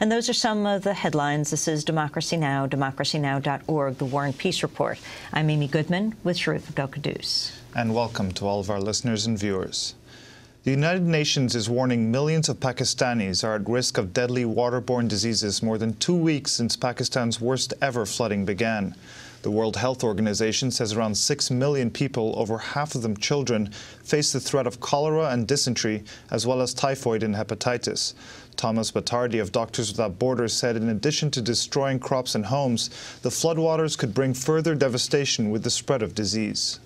And those are some of the headlines. This is Democracy Now!, democracynow.org, the War and Peace Report. I'm Amy Goodman with Sharif Abdel-Quddus. And welcome to all of our listeners and viewers. The United Nations is warning millions of Pakistanis are at risk of deadly waterborne diseases more than 2 weeks since Pakistan's worst ever flooding began. The World Health Organization says around 6 million people, over half of them children, face the threat of cholera and dysentery, as well as typhoid and hepatitis. Thomas Battardi of Doctors Without Borders said in addition to destroying crops and homes, the floodwaters could bring further devastation with the spread of disease.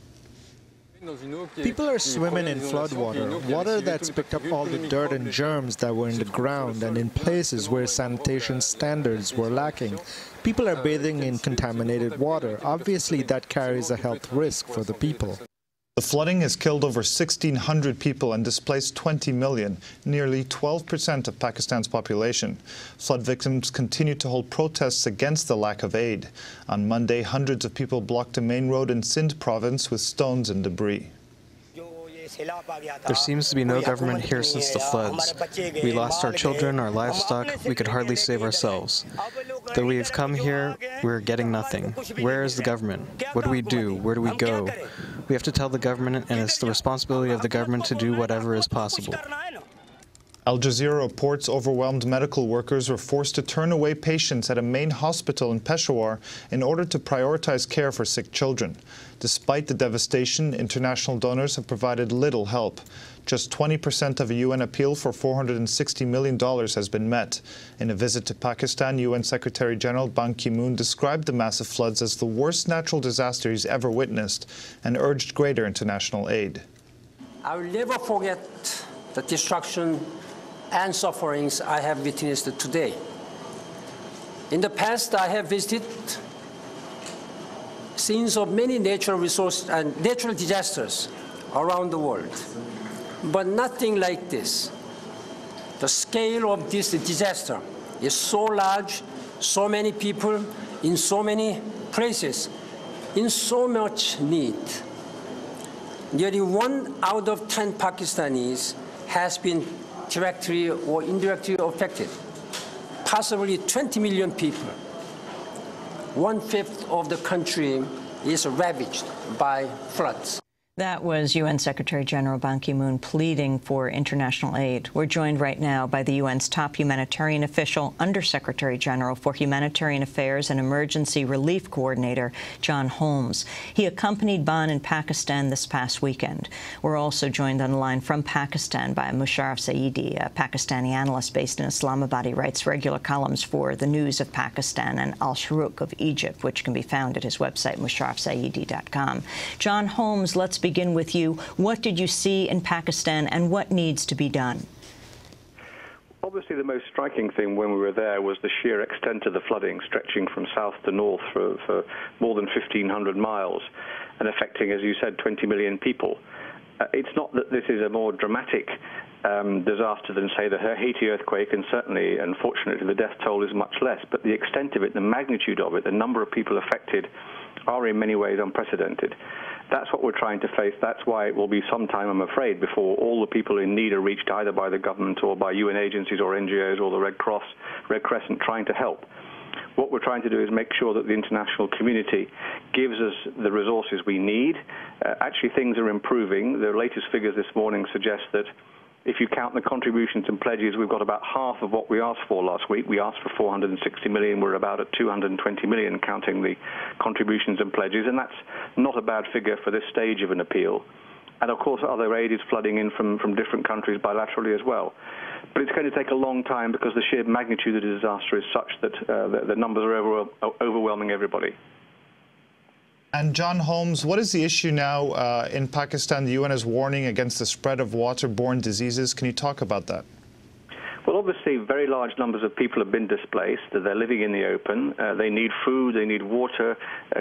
People are swimming in floodwater, water that's picked up all the dirt and germs that were in the ground and in places where sanitation standards were lacking. People are bathing in contaminated water. Obviously, that carries a health risk for the people. The flooding has killed over 1,600 people and displaced 20 million, nearly 12% of Pakistan's population. Flood victims continue to hold protests against the lack of aid. On Monday, hundreds of people blocked a main road in Sindh province with stones and debris. There seems to be no government here since the floods. We lost our children, our livestock. We could hardly save ourselves. Though we have come here, we're getting nothing. Where is the government? What do we do? Where do we go? We have to tell the government, and it's the responsibility of the government to do whatever is possible. Al Jazeera reports overwhelmed medical workers were forced to turn away patients at a main hospital in Peshawar in order to prioritize care for sick children. Despite the devastation, international donors have provided little help. Just 20% of a UN appeal for $460 million has been met. In a visit to Pakistan, UN Secretary-General Ban Ki-moon described the massive floods as the worst natural disaster he's ever witnessed and urged greater international aid. I will never forget the destruction and sufferings I have witnessed today. In the past, I have visited scenes of many natural resources and natural disasters around the world, but nothing like this. The scale of this disaster is so large, so many people in so many places, in so much need. Nearly 1 out of 10 Pakistanis has been directly or indirectly affected, possibly 20 million people. 1/5 of the country is ravaged by floods. That was UN Secretary-General Ban Ki-moon pleading for international aid. We're joined right now by the UN's top humanitarian official, Undersecretary-General for Humanitarian Affairs and Emergency Relief Coordinator, John Holmes. He accompanied Ban in Pakistan this past weekend. We're also joined on the line from Pakistan by Mosharraf Zaidi, a Pakistani analyst based in Islamabad. He writes regular columns for The News of Pakistan and Al-Shuruq of Egypt, which can be found at his website, mosharrafzaidi.com. John Holmes, let's begin with you. What did you see in Pakistan and what needs to be done? Obviously, the most striking thing when we were there was the sheer extent of the flooding, stretching from south to north for more than 1,500 miles and affecting, as you said, 20 million people. It's not that this is a more dramatic disaster than, say, the Haiti earthquake, and certainly, unfortunately, the death toll is much less, but the extent of it, the magnitude of it, the number of people affected are in many ways unprecedented. That's what we're trying to face. That's why it will be some time, I'm afraid, before all the people in need are reached either by the government or by UN agencies or NGOs or the Red Cross, Red Crescent trying to help. What we're trying to do is make sure that the international community gives us the resources we need. Actually, things are improving. The latest figures this morning suggest that if you count the contributions and pledges, we've got about half of what we asked for last week. We asked for 460 million. We're about at 220 million, counting the contributions and pledges, and that's not a bad figure for this stage of an appeal. And, of course, other aid is flooding in from different countries bilaterally as well. But it's going to take a long time because the sheer magnitude of the disaster is such that the numbers are overwhelming everybody. And John Holmes, what is the issue now in Pakistan? The UN is warning against the spread of waterborne diseases. Can you talk about that? Well, obviously, very large numbers of people have been displaced. They're living in the open. They need food, they need water,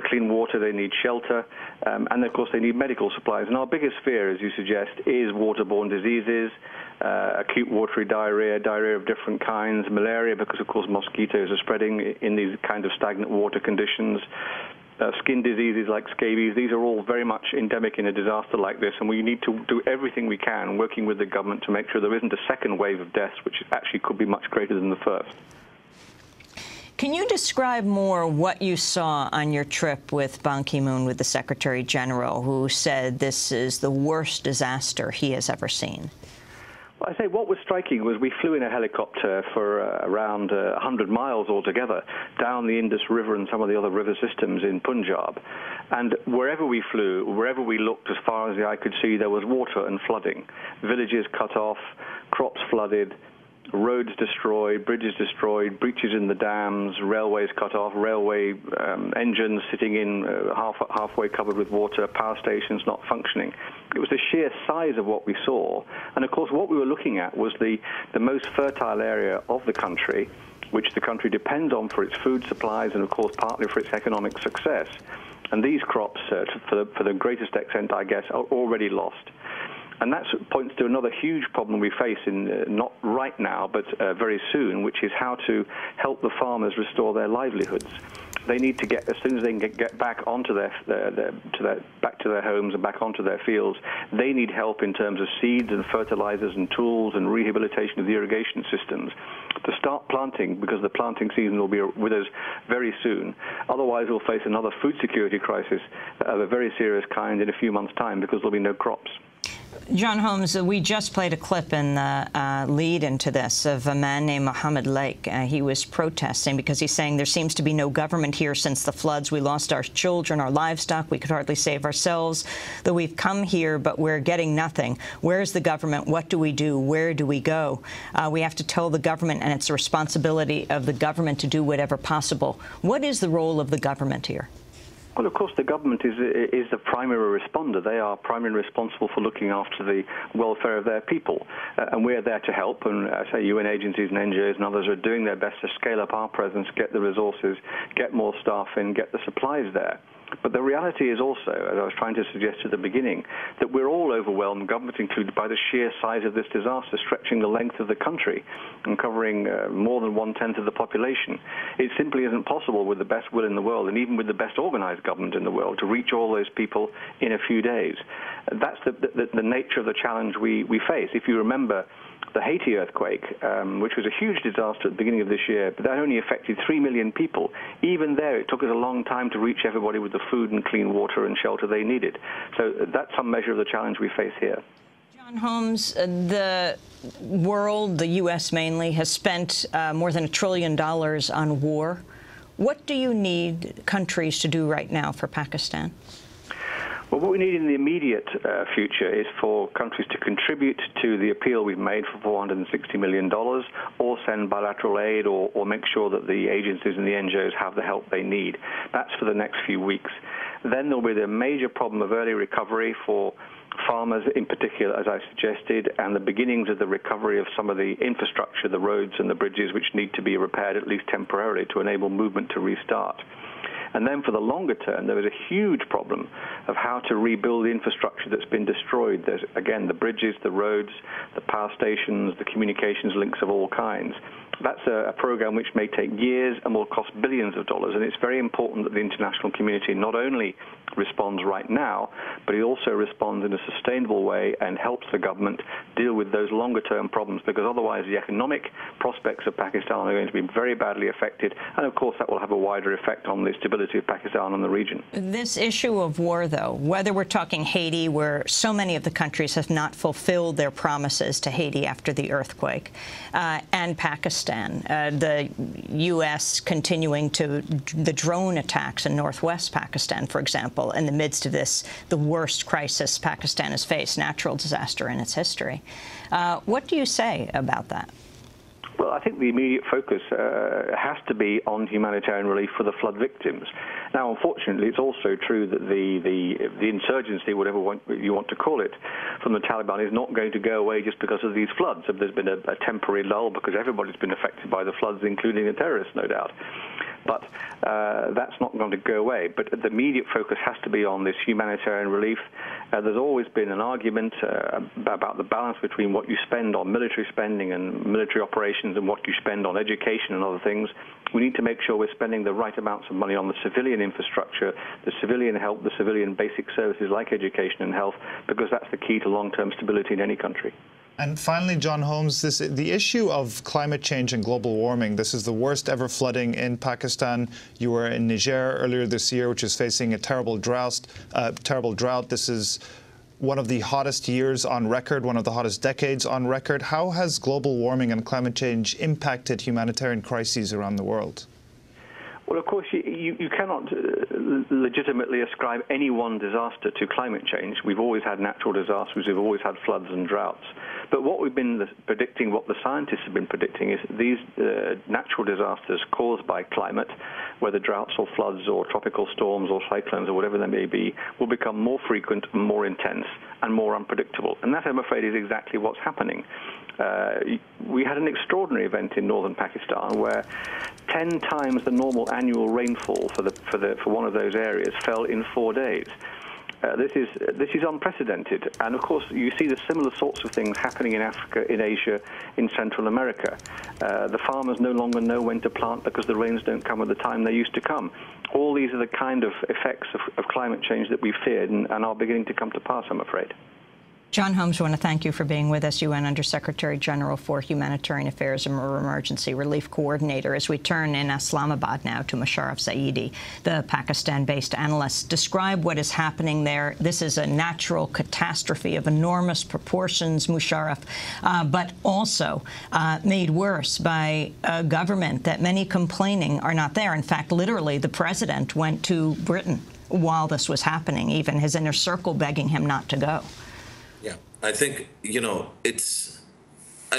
clean water, they need shelter, and, of course, they need medical supplies. And our biggest fear, as you suggest, is waterborne diseases, acute watery diarrhea, diarrhea of different kinds, malaria, because, of course, mosquitoes are spreading in these kind of stagnant water conditions, skin diseases like scabies. These are all very much endemic in a disaster like this, and we need to do everything we can, working with the government, to make sure there isn't a second wave of deaths, which actually could be much greater than the first. Can you describe more what you saw on your trip with Ban Ki-moon, with the Secretary General, who said this is the worst disaster he has ever seen? Well, I say what was striking was we flew in a helicopter for around 100 miles altogether down the Indus River and some of the other river systems in Punjab. And wherever we flew, wherever we looked, as far as the eye could see, there was water and flooding. Villages cut off, crops flooded, roads destroyed, bridges destroyed, breaches in the dams, railways cut off, railway engines sitting in halfway covered with water, power stations not functioning. It was the sheer size of what we saw. And, of course, what we were looking at was the most fertile area of the country, which the country depends on for its food supplies and, of course, partly for its economic success. And these crops, for the greatest extent, I guess, are already lost. And that points to another huge problem we face, not right now, but very soon, which is how to help the farmers restore their livelihoods. They need to get, as soon as they can get back onto back to their homes and back onto their fields, they need help in terms of seeds and fertilizers and tools and rehabilitation of the irrigation systems to start planting, because the planting season will be with us very soon. Otherwise, we'll face another food security crisis of a very serious kind in a few months' time, because there'll be no crops. John Holmes, we just played a clip in the lead into this of a man named Mohammed Lake. He was protesting because he's saying there seems to be no government here since the floods. We lost our children, our livestock. We could hardly save ourselves. Though we've come here, but we're getting nothing. Where's the government? What do we do? Where do we go? We have to tell the government, and it's the responsibility of the government to do whatever possible. What is the role of the government here? Well, of course, the government is the primary responder. They are primarily responsible for looking after the welfare of their people. And we're there to help. And I say UN agencies and NGOs and others are doing their best to scale up our presence, get the resources, get more staff in, get the supplies there. But the reality is also, as I was trying to suggest at the beginning, that we're all overwhelmed, government included, by the sheer size of this disaster, stretching the length of the country and covering more than 1/10 of the population. It simply isn't possible with the best will in the world, and even with the best organized government in the world, to reach all those people in a few days. That's the nature of the challenge we face. If you remember the Haiti earthquake, which was a huge disaster at the beginning of this year, but that only affected 3 million people. Even there, it took us a long time to reach everybody with the food and clean water and shelter they needed. So that's some measure of the challenge we face here. John Holmes, the world, the U.S. mainly, has spent more than $1 trillion on war. What do you need countries to do right now for Pakistan? Well, what we need in the immediate future is for countries to contribute to the appeal we've made for $460 million, or send bilateral aid, or make sure that the agencies and the NGOs have the help they need. That's for the next few weeks. Then there'll be the major problem of early recovery for farmers in particular, as I suggested, and the beginnings of the recovery of some of the infrastructure, the roads and the bridges, which need to be repaired at least temporarily to enable movement to restart. And then for the longer term, there is a huge problem of how to rebuild the infrastructure that's been destroyed. There's, again, the bridges, the roads, the power stations, the communications links of all kinds. That's a program which may take years and will cost billions of dollars. And it's very important that the international community not only responds right now, but it also responds in a sustainable way and helps the government deal with those longer-term problems, because otherwise the economic prospects of Pakistan are going to be very badly affected. And, of course, that will have a wider effect on the stability of Pakistan and the region. This issue of war, though, whether we're talking Haiti, where so many of the countries have not fulfilled their promises to Haiti after the earthquake, and Pakistan, the U.S. continuing to the drone attacks in northwest Pakistan, for example, in the midst of this, the worst crisis Pakistan has faced, natural disaster in its history. What do you say about that? Well, I think the immediate focus has to be on humanitarian relief for the flood victims. Now, unfortunately, it's also true that the insurgency, whatever you want to call it, from the Taliban is not going to go away just because of these floods. There's been a temporary lull because everybody's been affected by the floods, including the terrorists, no doubt. But that's not going to go away. But the immediate focus has to be on this humanitarian relief. There's always been an argument about the balance between what you spend on military spending and military operations and what you spend on education and other things. We need to make sure we're spending the right amounts of money on the civilian infrastructure, the civilian help, the civilian basic services like education and health, because that's the key to long-term stability in any country. And finally, John Holmes, the issue of climate change and global warming, this is the worst ever flooding in Pakistan. You were in Niger earlier this year, which is facing a terrible drought. This is one of the hottest years on record, one of the hottest decades on record. How has global warming and climate change impacted humanitarian crises around the world? Well, of course, you cannot legitimately ascribe any one disaster to climate change. We've always had natural disasters. We've always had floods and droughts. But what we've been predicting, what the scientists have been predicting, is these natural disasters caused by climate, whether droughts or floods or tropical storms or cyclones or whatever they may be, will become more frequent and more intense and more unpredictable. And that, I'm afraid, is exactly what's happening. We had an extraordinary event in northern Pakistan where 10 times the normal annual rainfall for one of those areas fell in 4 days. This is unprecedented, and of course you see the similar sorts of things happening in Africa, in Asia, in Central America. The farmers no longer know when to plant because the rains don't come at the time they used to come. All these are the kind of effects of climate change that we feared and are beginning to come to pass, I'm afraid. John Holmes, I want to thank you for being with us, UN Undersecretary General for Humanitarian Affairs and Emergency Relief Coordinator. As we turn in Islamabad now to Mosharraf Zaidi, the Pakistan-based analyst. Describe what is happening there. This is a natural catastrophe of enormous proportions, Mosharraf, but also made worse by a government that many complaining are not there. In fact, literally, the president went to Britain while this was happening, even his inner circle begging him not to go. Yeah, I think, I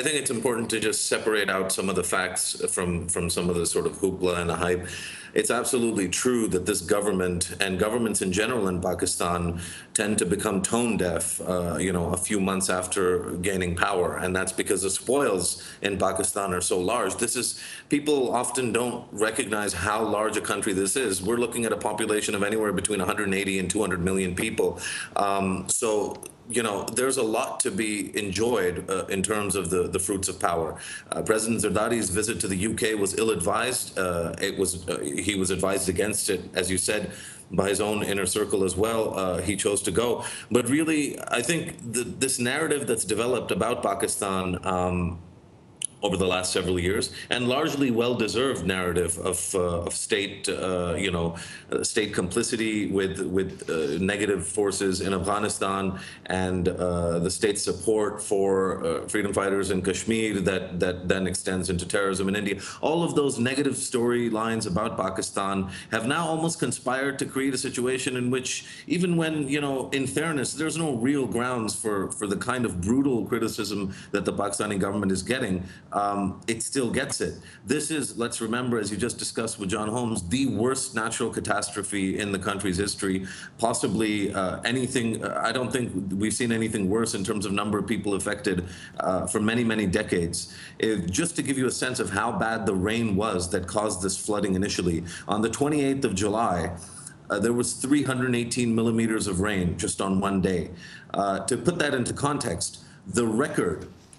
think it's important to just separate out some of the facts from some of the sort of hoopla and the hype. It's absolutely true that this government and governments in general in Pakistan tend to become tone deaf, a few months after gaining power. And that's because the spoils in Pakistan are so large. People often don't recognize how large a country this is. We're looking at a population of anywhere between 180 and 200 million people. There's a lot to be enjoyed in terms of the fruits of power. President Zardari's visit to the UK was ill-advised. He was advised against it, as you said, by his own inner circle as well. He chose to go. But really, I think this narrative that's developed about Pakistan over the last several years, and largely well-deserved narrative of state, state complicity with negative forces in Afghanistan, and the state's support for freedom fighters in Kashmir that then extends into terrorism in India. All of those negative storylines about Pakistan have now almost conspired to create a situation in which, even when, in fairness, there's no real grounds for the kind of brutal criticism that the Pakistani government is getting, it still gets it. This is, let's remember, as you just discussed with John Holmes, the worst natural catastrophe in the country's history. Possibly anything, I don't think we've seen anything worse in terms of number of people affected for many, many decades. Just to give you a sense of how bad the rain was that caused this flooding initially, on the 28th of July, there was 318 millimeters of rain just on one day. To put that into context, the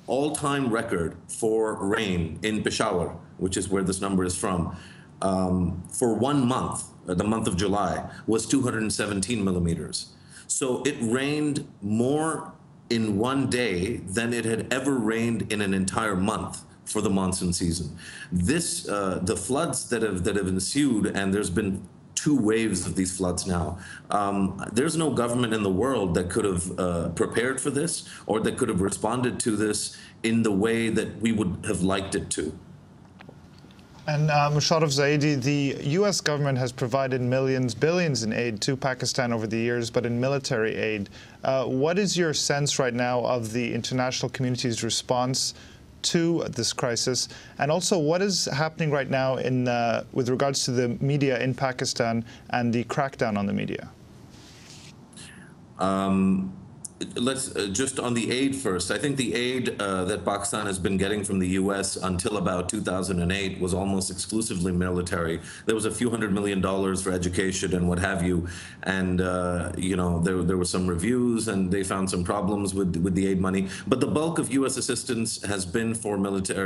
all-time record for rain in Peshawar, which is where this number is from, for 1 month, the month of July, was 217 millimeters. So it rained more in one day than it had ever rained in an entire month for the monsoon season. The floods that have ensued, and there's been 2 waves of these floods now. There's no government in the world that could have prepared for this or that could have responded to this in the way that we would have liked it to. And Mosharraf Zaidi, the U.S. government has provided millions, billions in aid to Pakistan over the years, but in military aid. What is your sense right now of the international community's response to this crisis, and also what is happening right now with regards to the media in Pakistan and the crackdown on the media? Let's just on the aid first. I think the aid that Pakistan has been getting from the U.S. until about 2008 was almost exclusively military. There was a few $100 million for education and what have you, and there were some reviews and they found some problems with the aid money. But the bulk of U.S. assistance has been for military.